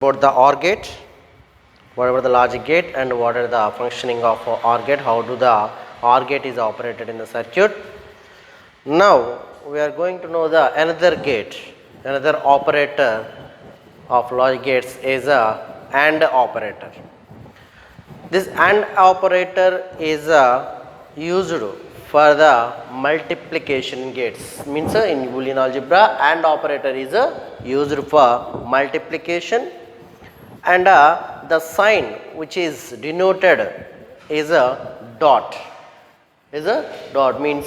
about the OR gate, whatever the logic gate and what are the functioning of OR gate, how do the OR gate is operated in the circuit. Now we are going to know the another gate, another operator of logic gates is a AND operator. This AND operator is used for the multiplication gates, means in Boolean algebra AND operator is used for multiplication, and the sign which is denoted is a dot, means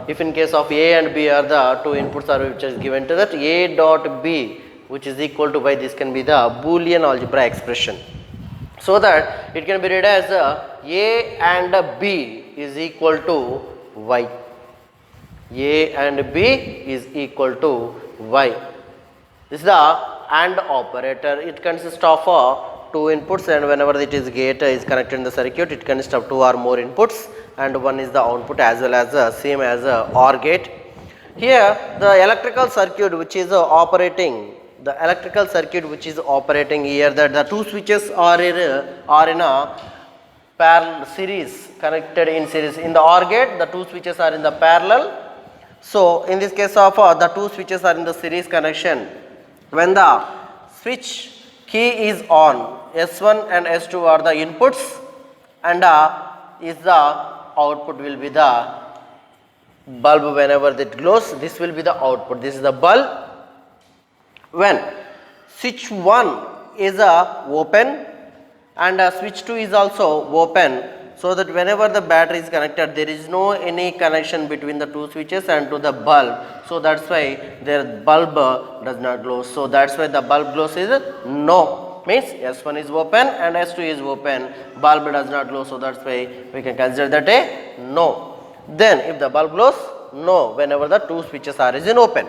if in case of A and B are the two inputs are which is given to that A dot B which is equal to Y, this can be the Boolean algebra expression, so that it can be read as A and B is equal to Y. A and B is equal to Y. This is the AND operator. It consists of two inputs, and whenever it is gate is connected in the circuit, it consists of two or more inputs, and one is the output as well as the same as OR gate. Here the electrical circuit which is operating, here, that the two switches are in a parallel series, connected in series. In the OR gate the two switches are in the parallel. So in this case of the two switches are in the series connection, when the switch key is on, S1 and S2 are the inputs, and is the output will be the bulb. Whenever it glows, this will be the output, this is the bulb. When switch 1 is open and switch 2 is also open, so that whenever the battery is connected, there is no any connection between the two switches and to the bulb, so that's why their bulb does not glow. So that's why the bulb glows is no, means S1 is open and S2 is open, bulb does not glow, so that's why we can consider that a no. Then if the bulb glows, no, whenever the two switches are is in open.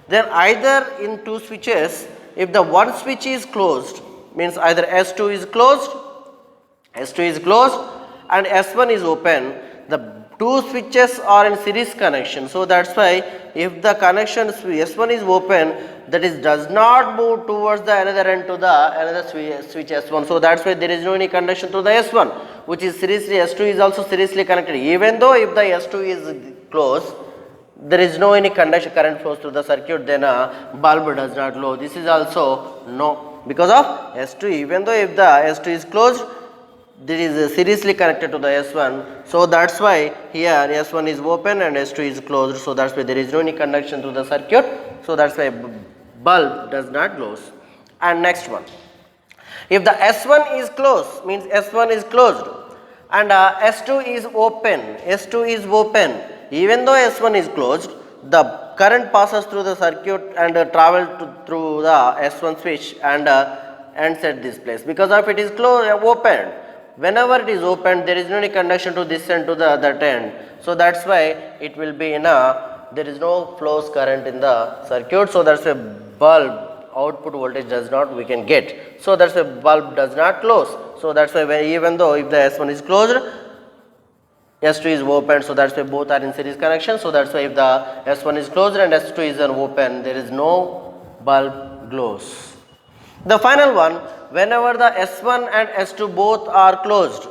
Then either in two switches, if the one switch is closed, means either S2 is closed and S1 is open, the two switches are in series connection. So that's why if the connection S1 is open, that is does not move towards the another end to the another switch S1. So that's why there is no any connection to the S1, which is seriously S2 is also seriously connected. Even though if the S2 is closed, there is no any conduction current flows through the circuit, then bulb does not glow. This is also no, because of S2. Even though if the S2 is closed, there is seriously connected to the S1, so that's why here S1 is open and S2 is closed, so that's why there is no any conduction to the circuit, so that's why bulb does not glow. And next one, if the S1 is closed, means S1 is closed and S2 is open, even though S1 is closed, the current passes through the circuit and travel through the S1 switch and ends at this place, because of it is opened. Whenever it is opened, there is no any conduction to this end to the that end, so that's why it will be in there is no flows current in the circuit, so that's why bulb output voltage does not we can get, so that's why bulb does not close. So that's why even though if the S1 is closed, S2 is open, so that's why both are in series connection, so that's why if the S1 is closed and S2 is open, there is no bulb glows. The final one, whenever the S1 and S2 both are closed,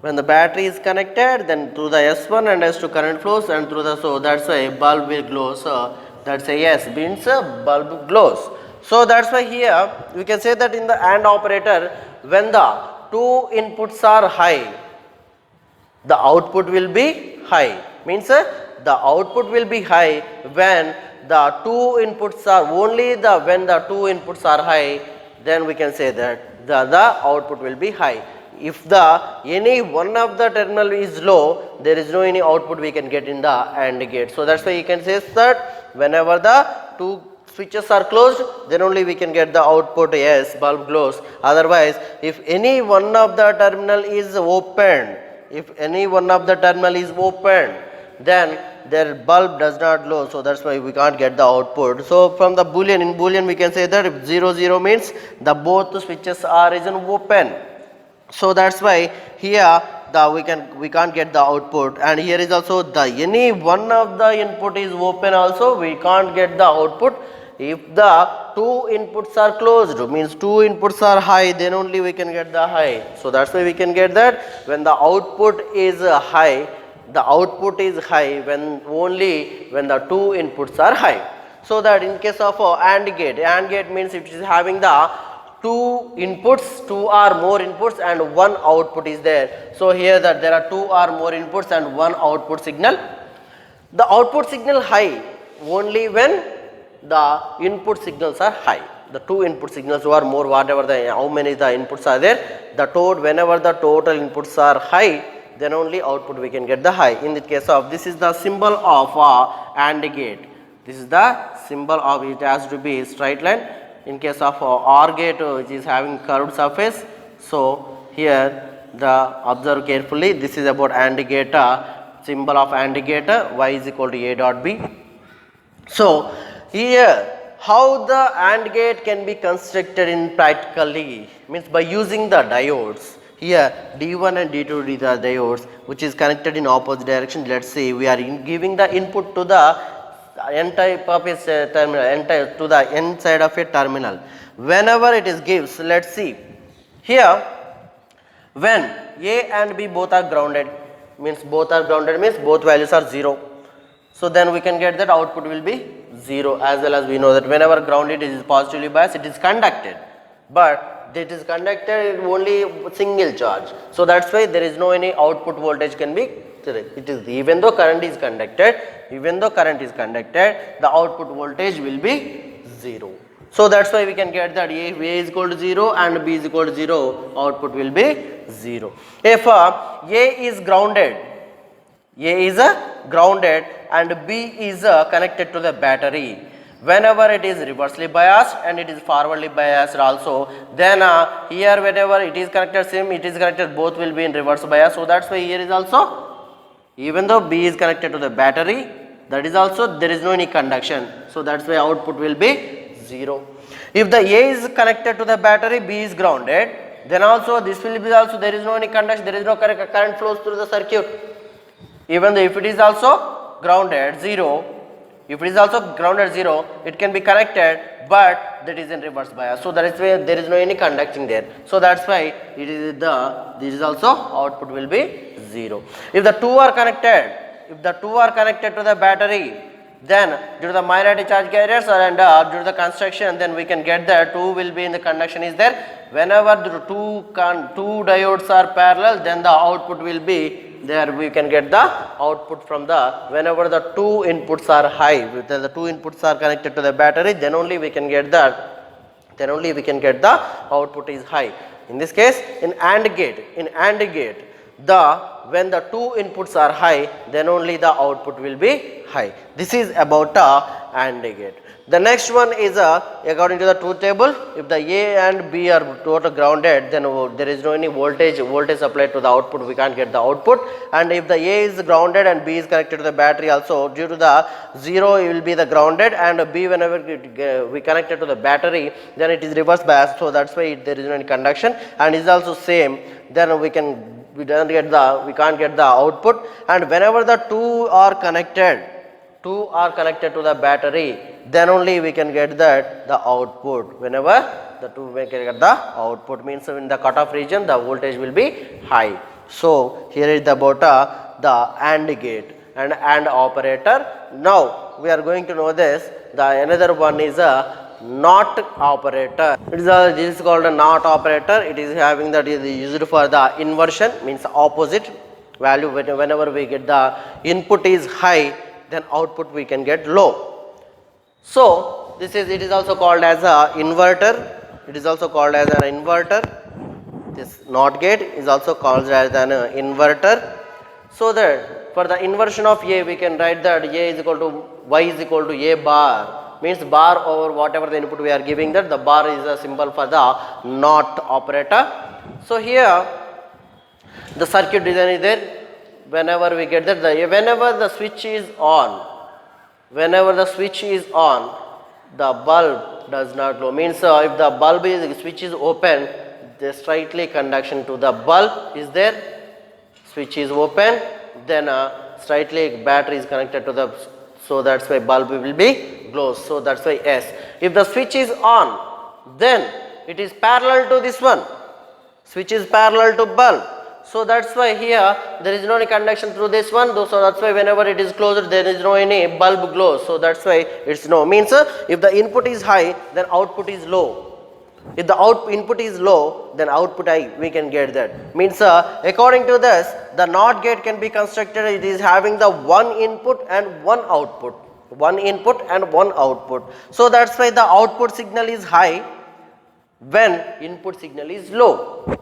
when the battery is connected, then through the S1 and S2 current flows, and through the, so that's why bulb will glow. So that's a yes, means bulb glows. So that's why here we can say that in the AND operator, when the two inputs are high, the output will be high, means the output will be high when the two inputs are when the two inputs are high, then we can say that the output will be high. If the any one of the terminal is low, there is no any output we can get in the AND gate. So that's why you can say that whenever the two switches are closed, then only we can get the output, yes, bulb glows. Otherwise, if any one of the terminal is opened, then their bulb does not glow, so that's why we can't get the output. So from the Boolean, in Boolean we can say that if 0 0 means the both switches are is open, so that's why here we can't get the output, and here is also the any one of the input is open also we can't get the output. If the two inputs are closed, means two inputs are high, then only we can get the high. So that's why we can get that when the output is high, the output is high when only when the two inputs are high. So that in case of AND gate means it is having the two inputs, two or more inputs and one output is there. So here that there are two or more inputs and one output signal. The output signal high only when the input signals are high. The two input signals who are more, whatever the how many the inputs are there, the total, whenever the total inputs are high, then only output we can get the high. In the case of, this is the symbol of AND gate. This is the symbol of, it has to be straight line. In case of OR gate, which is having curved surface. So here the observe carefully, this is about AND gate, symbol of AND gate, y is equal to a dot b. So here how the AND gate can be constructed in practically, means by using the diodes. Here D1 and D2 are the diodes which is connected in opposite direction. Let us say we are giving the input to the n type of a terminal, to the n side of a terminal. Whenever it is gives, let us see here, when A and B both are grounded, means both are grounded means both values are 0. So then we can get that output will be 0, as well as we know that whenever grounded it is positively biased, it is conducted, but it is conducted only single charge. So that's why there is no any output voltage can be, it is even though current is conducted, the output voltage will be 0. So that's why we can get that A is equal to 0 and B is equal to 0, output will be 0. If A is grounded, and B is connected to the battery, whenever it is reversely biased and it is forwardly biased also, then here whenever it is connected same, it is connected, both will be in reverse bias. So that's why here is also, even though B is connected to the battery, that is also there is no any conduction. So that's why output will be 0. If the A is connected to the battery, B is grounded, then also this will be also, there is no any conduction, there is no current flows through the circuit. Even though if it is also grounded 0, it can be connected, but that is in reverse bias. So that is why there is no any conducting there. So that's why it is this is also output will be 0. If the two are connected, to the battery, then due to the minority charge carriers and due to the construction, then we can get that 2 will be in the conduction is there. Whenever the two diodes are parallel, then the output will be there. We can get the output from the, whenever the two inputs are high, the two inputs are connected to the battery, then only we can get the output is high. In this case, in AND gate, when the two inputs are high, then only the output will be high. This is about AND gate. The next one is according to the truth table, if the A and B are total grounded, then there is no any voltage applied to the output, we can't get the output. And if the A is grounded and B is connected to the battery also, due to the 0 it will be the grounded, and B whenever we connect it to the battery, then it is reverse bias. So that's why there is no any conduction, and is also same, then we can't get the output. And whenever the two are connected to the battery, then only we can get that the output. Whenever the two we can get the output, means in the cutoff region the voltage will be high. So here is about the AND gate and AND operator. Now we are going to know this. The another one is a NOT operator. This is called a NOT operator. It is having that is used for the inversion, means opposite value. Whenever we get the input is high, then output we can get low. So it is also called as a inverter. This NOT gate is also called as an inverter. So that for the inversion of A, we can write that A is equal to Y is equal to A bar, means bar over whatever the input we are giving, that the bar is a symbol for the NOT operator. So here the circuit design is there. Whenever we get that, whenever the switch is on, the bulb does not glow, means if the switch is open, the straightly conduction to the bulb is there. Switch is open, then straightly battery is connected to the, so that's why bulb will be glows, so that's why S. If the switch is on, then it is parallel to this one. Switch is parallel to bulb. So that's why here there is no any conduction through this one. So that's why whenever it is closed, there is no any bulb glow. So that's why it's no. Means if the input is high, then output is low. If the input is low, then output high, we can get that. Means according to this, the NOT gate can be constructed, it is having the one input and one output. One input and one output. So that's why the output signal is high when input signal is low.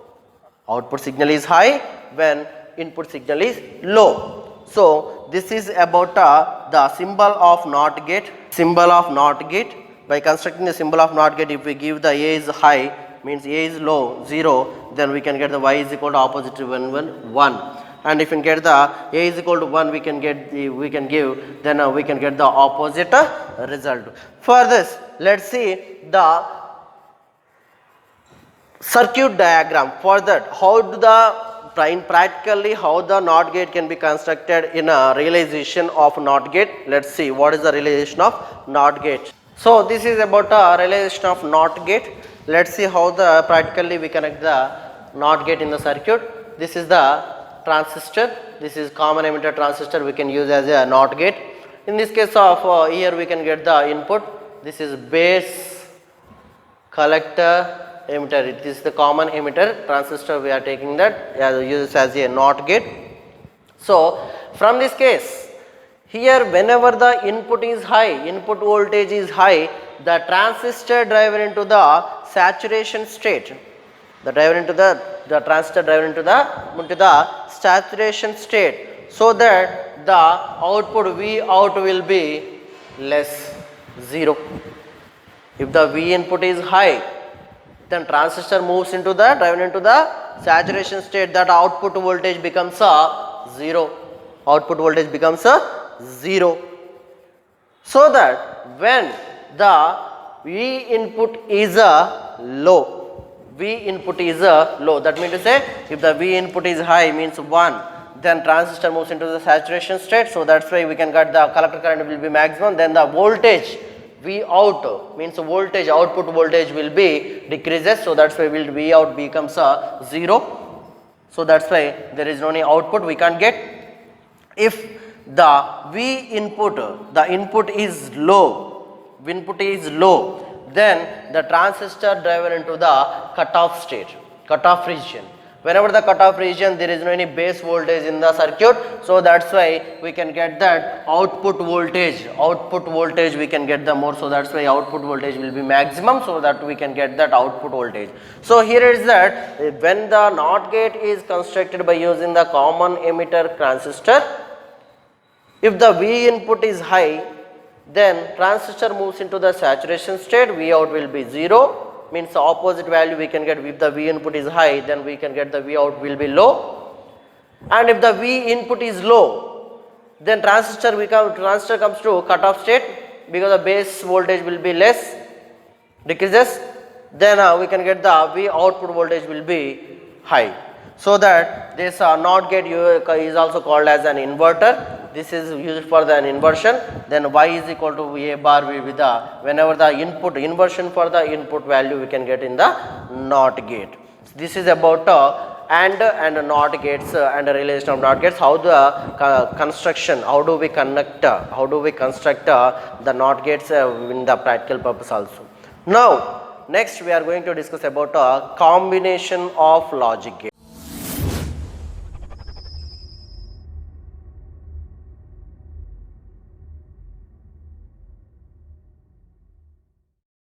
Output signal is high when input signal is low. So this is about the symbol of NOT gate. Symbol of NOT gate. By constructing the symbol of NOT gate, if we give the A is high, means A is low, 0, then we can get the Y is equal to opposite to 1. And if we get the A is equal to 1, we can get the, we can give, then we can get the opposite result. For this, let's see the circuit diagram. For that, how do practically how the NOT gate can be constructed in a realization of NOT gate. Let's see what is the realization of NOT gate. So this is about a realization of NOT gate. Let's see how the practically we connect the NOT gate in the circuit. This is the transistor. This is common emitter transistor, we can use as a NOT gate. In this case of here we can get the input. This is base, collector, emitter. It is the common emitter transistor, we are taking that use as a NOT gate. So from this case, here whenever the input is high, input voltage is high, the transistor driven into the saturation state. The transistor driven into the saturation state, so that the output V out will be less 0. If the V input is high, then transistor moves into the driven into the saturation state, that output voltage becomes a 0. Output voltage becomes a 0. So that when the V input is a low, that means to say if the V input is high means 1, then transistor moves into the saturation state. So that's why we can get the collector current will be maximum, then the voltage V out means voltage, output voltage will be decreases. So that's why V out becomes a 0. So that's why there is no any output we can't get. If the V input, the input is low, then the transistor driven into the cutoff state, cutoff region. Whenever the cutoff region, there is no any base voltage in the circuit. So that's why we can get that output voltage we can get the more. So that's why output voltage will be maximum, so that we can get that output voltage. So here is that when the NOT gate is constructed by using the common emitter transistor, if the V input is high, then transistor moves into the saturation state, V out will be 0, means the opposite value we can get. If the V input is high, then we can get the V out will be low. And if the V input is low, then transistor comes to cutoff state, because the base voltage will be less, decreases, then we can get the V output voltage will be high. So that this NOT gate is also called as an inverter. This is used for the inversion. Then Y is equal to A bar will be the, whenever the input, inversion for the input value we can get in the NOT gate. This is about AND and NOT gates and the relation of NOT gates. How the construction, how do we construct the NOT gates in the practical purpose also. Now next we are going to discuss about a combination of logic gates.